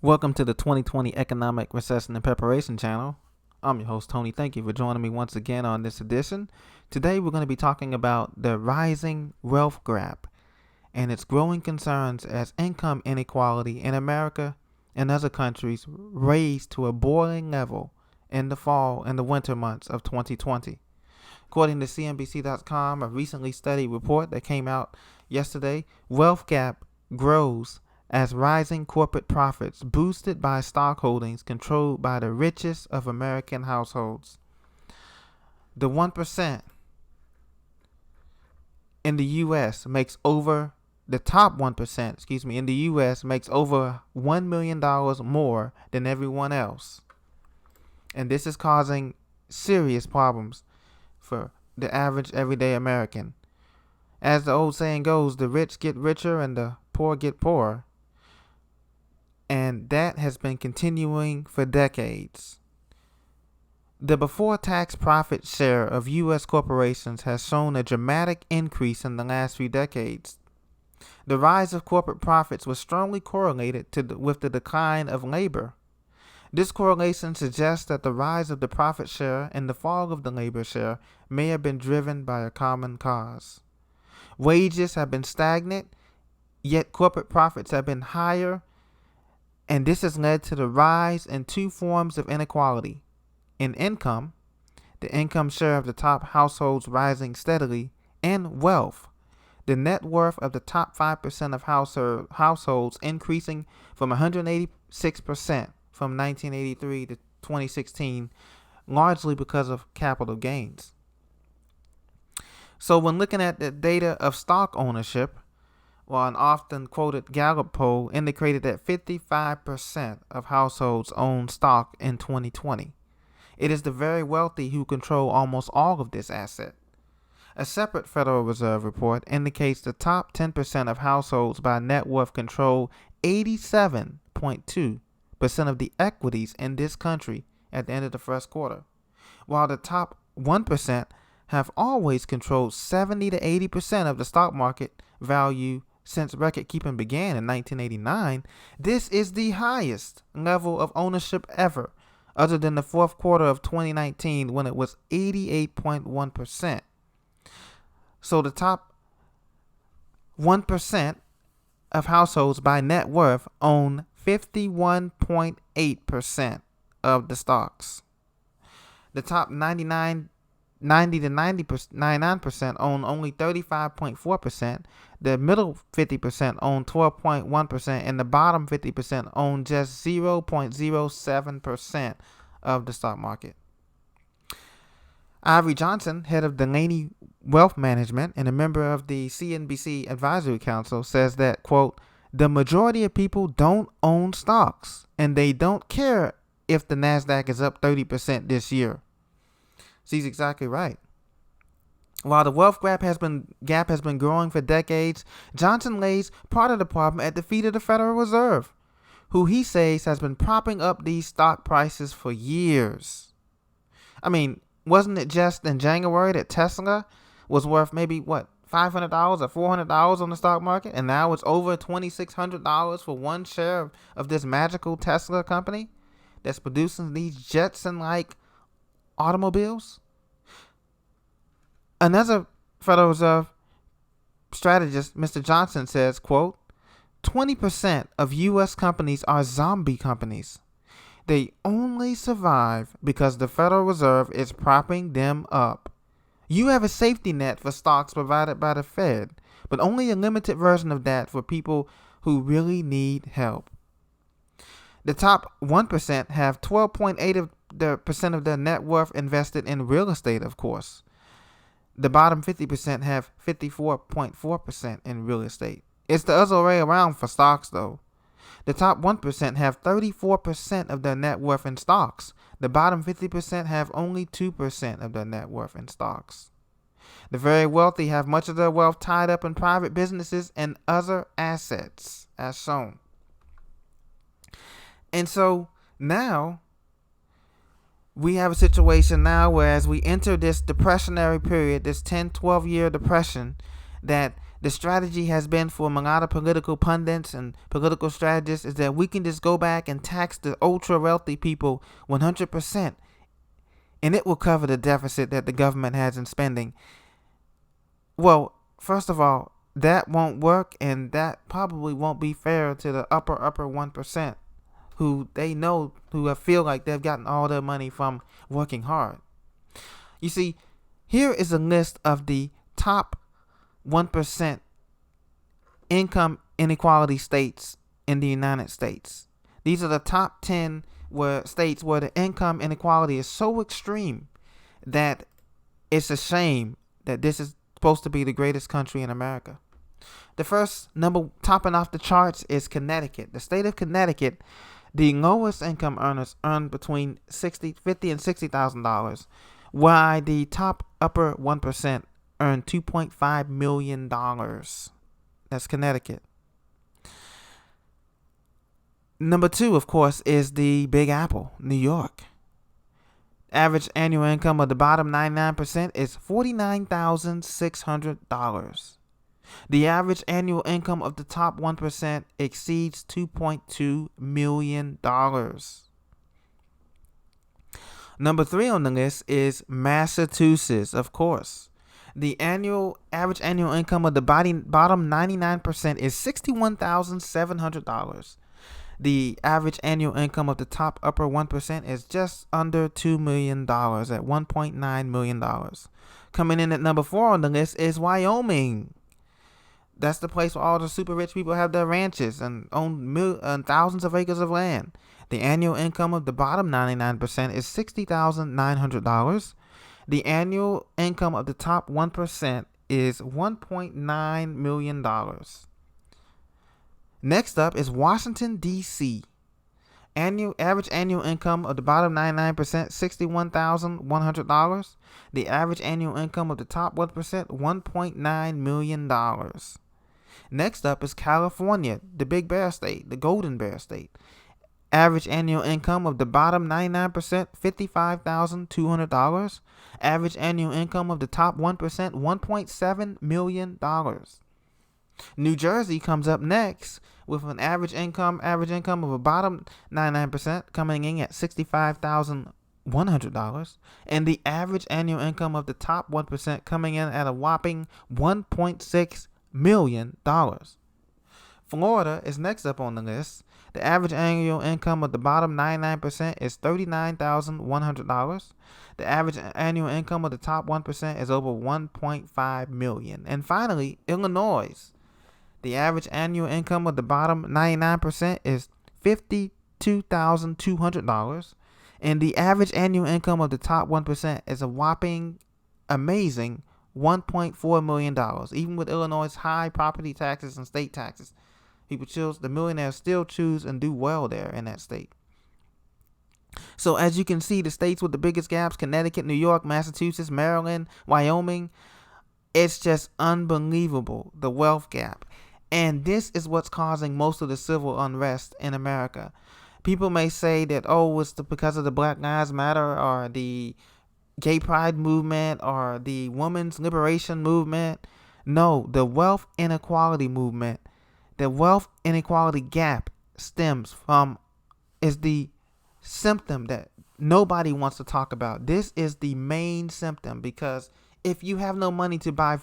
Welcome to the 2020 Economic Recession and Preparation Channel. I'm your host, Tony. Thank you for joining me once again on this edition. Today, we're going to be talking about the rising wealth gap and its growing concerns as income inequality in America and other countries raised to a boiling level in the fall and the winter months of 2020. According to CNBC.com, a recently studied report that came out yesterday, wealth gap grows as rising corporate profits boosted by stock holdings controlled by the richest of American households. The 1% in the U.S. makes over, the top 1%, in the U.S. makes over $1 million more than everyone else. And this is causing serious problems for the average everyday American. As the old saying goes, the rich get richer and the poor get poorer. And that has been continuing for decades. The before-tax profit share of U.S. corporations has shown a dramatic increase in the last few decades. The rise of corporate profits was strongly correlated with the decline of labor. This correlation suggests that the rise of the profit share and the fall of the labor share may have been driven by a common cause. Wages have been stagnant, yet corporate profits have been higher, and this has led to the rise in two forms of inequality. In income, the income share of the top households rising steadily, and wealth, the net worth of the top 5% of households increasing from 186% from 1983 to 2016, largely because of capital gains. So when looking at the data of stock ownership, an often quoted Gallup poll indicated that 55% of households own stock in 2020. It is the very wealthy who control almost all of this asset. A separate Federal Reserve report indicates the top 10% of households by net worth control 87.2% of the equities in this country at the end of the first quarter, while the top 1% have always controlled 70 to 80% of the stock market value since record keeping began in 1989. This is the highest level of ownership ever, other than the fourth quarter of 2019 when it was 88.1%. So the top 1% of households by net worth own 51.8% of the stocks. The top 90 to 99% own only 35.4%. The middle 50% own 12.1%, and the bottom 50% own just 0.07% of the stock market. Ivory Johnson, head of Delaney Wealth Management and a member of the CNBC Advisory Council, says that, quote, the majority of people don't own stocks, and they don't care if the NASDAQ is up 30% this year. She's exactly right. While the wealth gap has been growing for decades, Johnson lays part of the problem at the feet of the Federal Reserve, who he says has been propping up these stock prices for years. I mean, wasn't it just in January that Tesla was worth maybe, $500 or $400 on the stock market, and now it's over $2,600 for one share of this magical Tesla company that's producing these Jetson-like automobiles? Another Federal Reserve strategist, Mr. Johnson, says, quote, 20% of U.S. companies are zombie companies. They only survive because the Federal Reserve is propping them up. You have a safety net for stocks provided by the Fed, but only a limited version of that for people who really need help. The top 1% have 12.8% of their net worth invested in real estate, of course. The bottom 50% have 54.4% in real estate. It's the other way around for stocks, though. The top 1% have 34% of their net worth in stocks. The bottom 50% have only 2% of their net worth in stocks. The very wealthy have much of their wealth tied up in private businesses and other assets, as shown. And so now we have a situation now where as we enter this depressionary period, this 10, 12-year depression, that The strategy has been for a lot of political pundits and political strategists is that we can just go back and tax the ultra wealthy people 100%, and it will cover the deficit that the government has in spending. Well, first of all, that won't work, and that probably won't be fair to the upper 1%, who they know, who feel like they've gotten all their money from working hard. You see, here is a list of the top 1% income inequality states in the United States. These are the top 10 states where the income inequality is so extreme that it's a shame that this is supposed to be the greatest country in America. The first number topping off the charts is Connecticut. The state of Connecticut, the lowest income earners earn between $50,000 and $60,000, while the top upper 1% earn $2.5 million. That's Connecticut. Number 2, of course, is the Big Apple, New York. Average annual income of the bottom 99% is $49,600. The average annual income of the top 1% exceeds $2.2 million. Number 3 on the list is Massachusetts, of course. The average annual income of the bottom 99% is $61,700. The average annual income of the top upper 1% is just under $2 million at $1.9 million. Coming in at number 4 on the list is Wyoming. That's the place where all the super rich people have their ranches and own thousands of acres of land. The annual income of the bottom 99% is $60,900. The annual income of the top 1% is $1.9 million. Next up is Washington, D.C. Average annual income of the bottom 99%, $61,100. The average annual income of the top 1%, $1.9 million. Next up is California, the Big Bear State, the Golden Bear State. Average annual income of the bottom 99%, $55,200. Average annual income of the top 1%, $1.7 million. New Jersey comes up next with an average income of a bottom 99% coming in at $65,100, and the average annual income of the top 1% coming in at a whopping $1.6 million. Florida is next up on the list. The average annual income of the bottom 99% is $39,100. The average annual income of the top 1% is over $1.5 million. And finally, Illinois. The average annual income of the bottom 99% is $52,200. And the average annual income of the top 1% is a whopping, amazing $1.4 million. Even with Illinois' high property taxes and state taxes, the millionaires still choose and do well there in that state. So as you can see, the states with the biggest gaps, Connecticut, New York, Massachusetts, Maryland, Wyoming, it's just unbelievable, the wealth gap. And this is what's causing most of the civil unrest in America. People may say that, it's because of the Black Lives Matter or the gay pride movement or the women's liberation movement. No, the wealth inequality movement, the wealth inequality gap is the symptom that nobody wants to talk about. This is the main symptom, because if you have no money to buy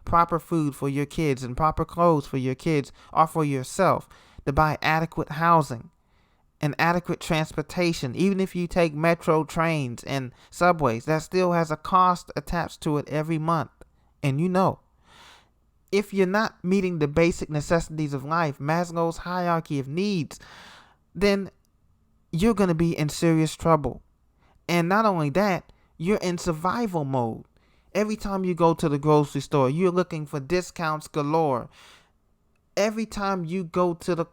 proper food for your kids and proper clothes for your kids or for yourself, to buy adequate housing and adequate transportation, even if you take metro trains and subways, that still has a cost attached to it every month. And if you're not meeting the basic necessities of life, Maslow's hierarchy of needs, then you're going to be in serious trouble. And not only that, you're in survival mode. Every time you go to the grocery store, you're looking for discounts galore. Every time you go to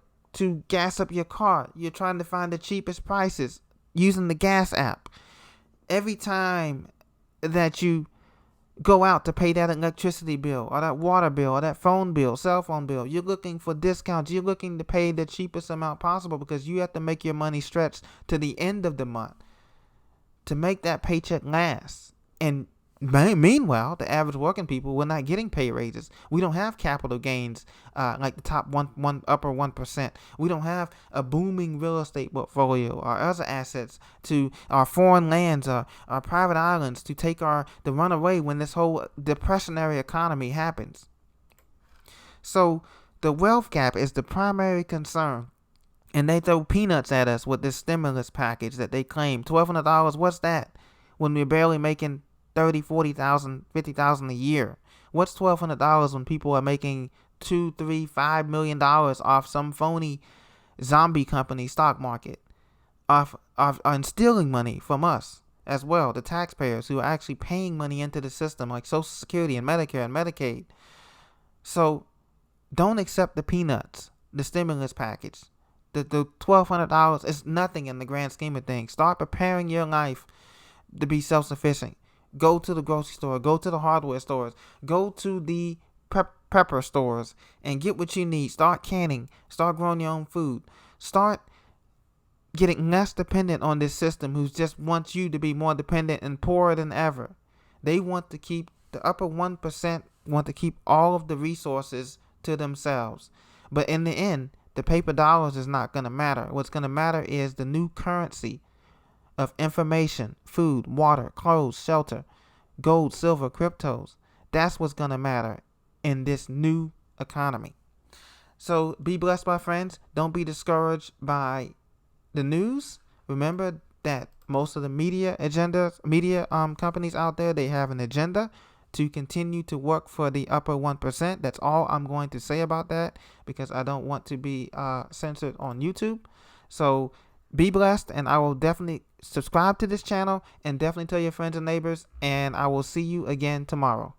gas up your car, you're trying to find the cheapest prices using the gas app. Every time that you go out to pay that electricity bill or that water bill or that phone bill, cell phone bill, you're looking for discounts. You're looking to pay the cheapest amount possible, because you have to make your money stretch to the end of the month to make that paycheck last. And Meanwhile, the average working people, we're not getting pay raises. We don't have capital gains like the top upper 1%. We don't have a booming real estate portfolio or other assets to our foreign lands or our private islands to run away when this whole depressionary economy happens. So the wealth gap is the primary concern. And they throw peanuts at us with this stimulus package that they claim. $1,200, what's that? When we're barely making 30, 40,000, 50,000 a year. What's $1,200 when people are making $2, $3, $5 million off some phony zombie company stock market, and stealing money from us as well, the taxpayers who are actually paying money into the system like Social Security and Medicare and Medicaid. So don't accept the peanuts, the stimulus package. The $1,200 is nothing in the grand scheme of things. Start preparing your life to be self-sufficient. Go to the grocery store. Go to the hardware stores. Go to the pepper stores and get what you need. Start canning. Start growing your own food. Start getting less dependent on this system who just wants you to be more dependent and poorer than ever. They want to keep the upper 1% want to keep all of the resources to themselves. But in the end, the paper dollars is not going to matter. What's going to matter is the new currency of information, food, water, clothes, shelter, gold, silver, cryptos. That's what's going to matter in this new economy. So be blessed, my friends. Don't be discouraged by the news. Remember that most of the media companies out there, they have an agenda to continue to work for the upper 1%. That's all I'm going to say about that because I don't want to be censored on YouTube. So be blessed, and I will definitely subscribe to this channel and definitely tell your friends and neighbors, and I will see you again tomorrow.